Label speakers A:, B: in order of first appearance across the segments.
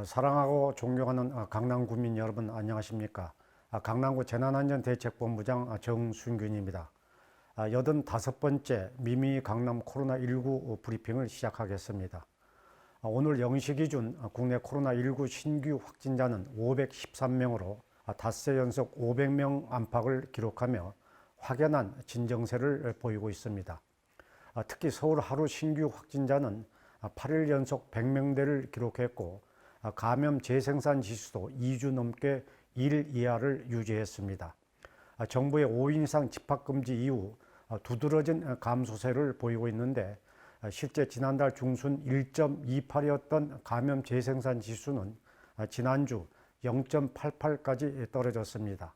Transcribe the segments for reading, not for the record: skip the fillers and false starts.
A: 사랑하고 존경하는 강남 구민 여러분 안녕하십니까? 강남구 재난안전대책본부장 정순균입니다. 85번째 미미 강남 코로나19 브리핑을 시작하겠습니다. 오늘 0시 기준 국내 코로나19 신규 확진자는 513명으로 닷새 연속 500명 안팎을 기록하며 확연한 진정세를 보이고 있습니다. 특히 서울 하루 신규 확진자는 8일 연속 100명대를 기록했고 감염 재생산 지수도 2주 넘게 1 이하를 유지했습니다. 정부의 5인 이상 집합금지 이후 두드러진 감소세를 보이고 있는데 실제 지난달 중순 1.28이었던 감염 재생산 지수는 지난주 0.88까지 떨어졌습니다.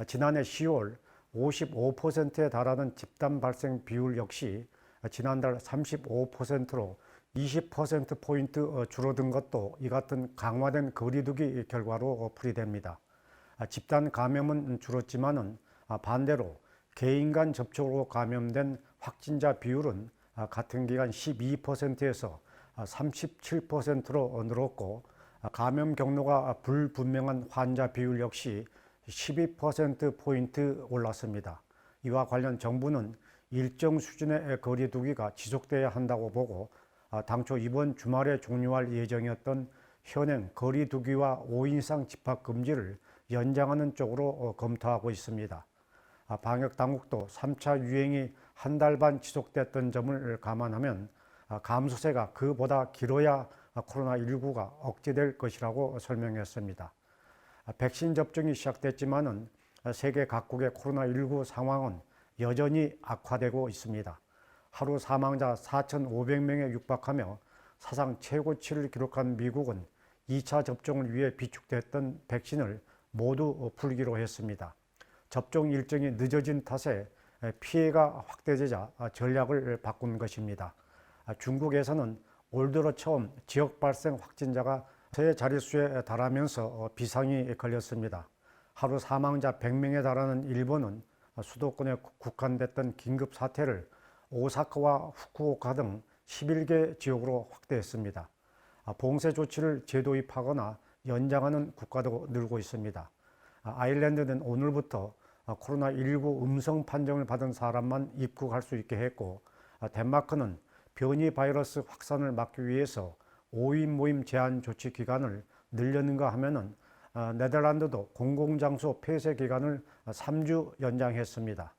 A: 지난해 10월 55%에 달하는 집단 발생 비율 역시 지난달 35%로 20%포인트 줄어든 것도 이 같은 강화된 거리두기 결과로 풀이됩니다. 집단 감염은 줄었지만은 반대로 개인 간 접촉으로 감염된 확진자 비율은 같은 기간 12%에서 37%로 늘었고 감염 경로가 불분명한 환자 비율 역시 12%포인트 올랐습니다. 이와 관련 정부는 일정 수준의 거리두기가 지속돼야 한다고 보고 당초 이번 주말에 종료할 예정이었던 현행 거리두기와 5인 이상 집합금지를 연장하는 쪽으로 검토하고 있습니다. 방역당국도 3차 유행이 한 달 반 지속됐던 점을 감안하면 감소세가 그보다 길어야 코로나19가 억제될 것이라고 설명했습니다. 백신 접종이 시작됐지만은 세계 각국의 코로나19 상황은 여전히 악화되고 있습니다. 하루 사망자 4,500명에 육박하며 사상 최고치를 기록한 미국은 2차 접종을 위해 비축됐던 백신을 모두 풀기로 했습니다. 접종 일정이 늦어진 탓에 피해가 확대되자 전략을 바꾼 것입니다. 중국에서는 올 들어 처음 지역 발생 확진자가 세 자릿수에 달하면서 비상이 걸렸습니다. 하루 사망자 100명에 달하는 일본은 수도권에 국한됐던 긴급 사태를 오사카와 후쿠오카 등 11개 지역으로 확대했습니다. 봉쇄 조치를 재도입하거나 연장하는 국가도 늘고 있습니다. 아일랜드는 오늘부터 코로나19 음성 판정을 받은 사람만 입국할 수 있게 했고 덴마크는 변이 바이러스 확산을 막기 위해서 5인 모임 제한 조치 기간을 늘렸는가 하면은 네덜란드도 공공장소 폐쇄 기간을 3주 연장했습니다.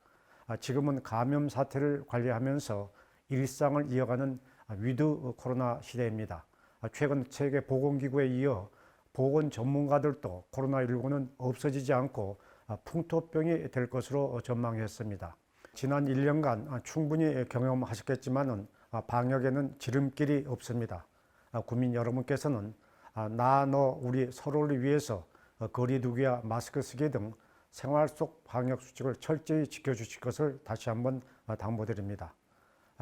A: 지금은 감염 사태를 관리하면서 일상을 이어가는 위드 코로나 시대입니다. 최근 세계보건기구에 이어 보건 전문가들도 코로나19는 없어지지 않고 풍토병이 될 것으로 전망했습니다. 지난 1년간 충분히 경험하셨겠지만은 방역에는 지름길이 없습니다. 국민 여러분께서는 나, 너, 우리 서로를 위해서 거리두기와 마스크 쓰기 등 생활 속 방역 수칙을 철저히 지켜주실 것을 다시 한번 당부드립니다.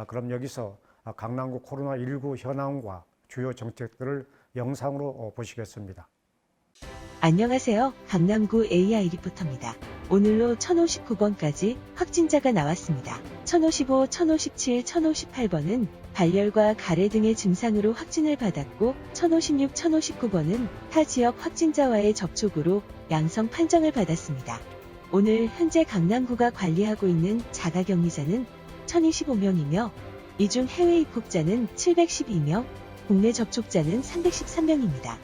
A: 그럼 여기서 강남구 코로나19 현황과 주요 정책들을 영상으로 보시겠습니다.
B: 안녕하세요. 강남구 AI 리포터입니다. 오늘로 1059번까지 확진자가 나왔습니다. 1055, 1057, 1058번은 발열과 가래 등의 증상으로 확진을 받았고 1056, 1059번은 타 지역 확진자와의 접촉으로 양성 판정을 받았습니다. 오늘 현재 강남구가 관리하고 있는 자가격리자는 1025명이며 이 중 해외 입국자는 712명, 국내 접촉자는 313명입니다.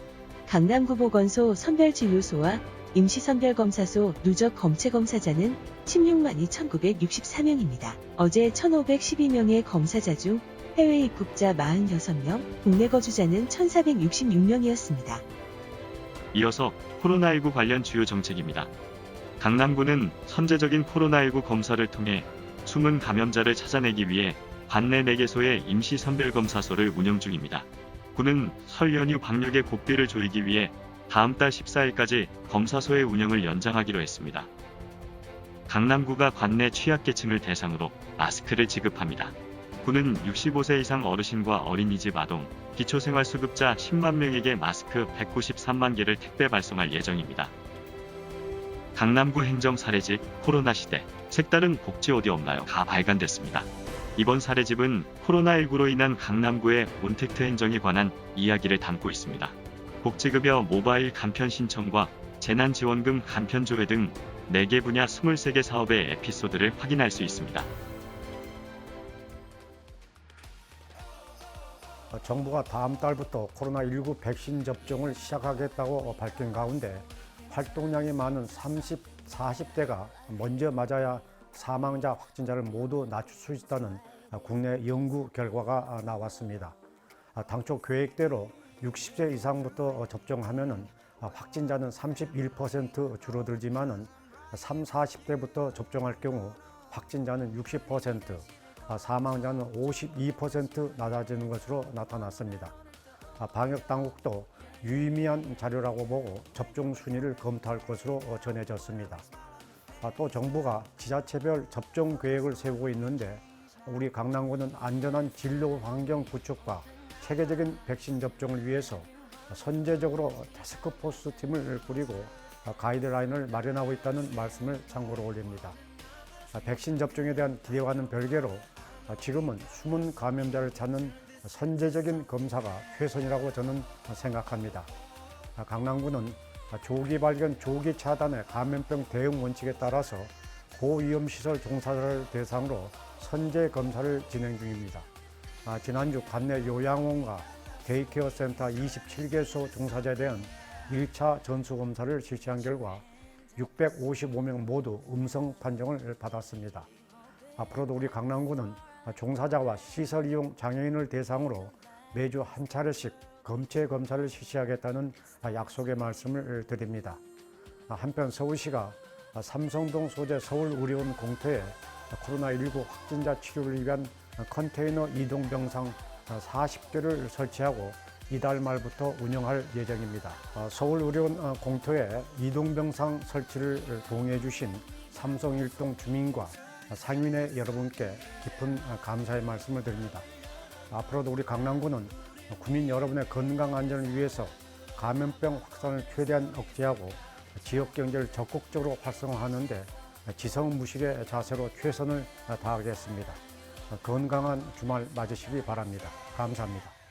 B: 강남구 보건소 선별진료소와 임시선별검사소 누적 검체검사자는 16만 2,964명입니다. 어제 1,512명의 검사자 중 해외 입국자 46명, 국내 거주자는 1,466명이었습니다.
C: 이어서 코로나19 관련 주요 정책입니다. 강남구는 선제적인 코로나19 검사를 통해 숨은 감염자를 찾아내기 위해 관내 4개소의 임시선별검사소를 운영 중입니다. 구는 설 연휴 방역의 고삐를 조이기 위해 다음 달 14일까지 검사소의 운영을 연장하기로 했습니다. 강남구가 관내 취약계층을 대상으로 마스크를 지급합니다. 구는 65세 이상 어르신과 어린이집 아동, 기초생활수급자 10만 명에게 마스크 193만 개를 택배 발송할 예정입니다. 강남구 행정 사례집 코로나 시대 색다른 복지 어디 없나요? 가 발간됐습니다. 이번 사례집은 코로나19로 인한 강남구의 온택트 행정에 관한 이야기를 담고 있습니다. 복지급여 모바일 간편 신청과 재난지원금 간편 조회 등 4개 분야 23개 사업의 에피소드를 확인할 수 있습니다.
A: 정부가 다음 달부터 코로나19 백신 접종을 시작하겠다고 밝힌 가운데 활동량이 많은 30, 40대가 먼저 맞아야 사망자, 확진자를 모두 낮출 수 있다는 국내 연구 결과가 나왔습니다. 당초 계획대로 60세 이상부터 접종하면은 확진자는 31% 줄어들지만은 3, 40대부터 접종할 경우 확진자는 60%, 사망자는 52% 낮아지는 것으로 나타났습니다. 방역 당국도 유의미한 자료라고 보고 접종 순위를 검토할 것으로 전해졌습니다. 또 정부가 지자체별 접종 계획을 세우고 있는데 우리 강남구는 안전한 진료 환경 구축과 체계적인 백신 접종을 위해서 선제적으로 타스크포스 팀을 꾸리고 가이드라인을 마련하고 있다는 말씀을 참고로 올립니다. 백신 접종에 대한 기대와는 별개로 지금은 숨은 감염자를 찾는 선제적인 검사가 최선이라고 저는 생각합니다. 강남구는 조기 발견, 조기 차단의 감염병 대응 원칙에 따라서 고위험시설 종사자를 대상으로 선제 검사를 진행 중입니다. 지난주 관내 요양원과 데이케어 센터 27개소 종사자에 대한 1차 전수검사를 실시한 결과 655명 모두 음성 판정을 받았습니다. 앞으로도 우리 강남구는 종사자와 시설 이용 장애인을 대상으로 매주 한 차례씩 검체 검사를 실시하겠다는 약속의 말씀을 드립니다. 한편 서울시가 삼성동 소재 서울의료원 공터에 코로나19 확진자 치료를 위한 컨테이너 이동병상 40개를 설치하고 이달 말부터 운영할 예정입니다. 서울의료원 공터에 이동병상 설치를 동의해 주신 삼성 일동 주민과 상인의 여러분께 깊은 감사의 말씀을 드립니다. 앞으로도 우리 강남구는 국민 여러분의 건강 안전을 위해서 감염병 확산을 최대한 억제하고 지역 경제를 적극적으로 활성화하는 데 지성무식의 자세로 최선을 다하겠습니다. 건강한 주말 맞으시기 바랍니다. 감사합니다.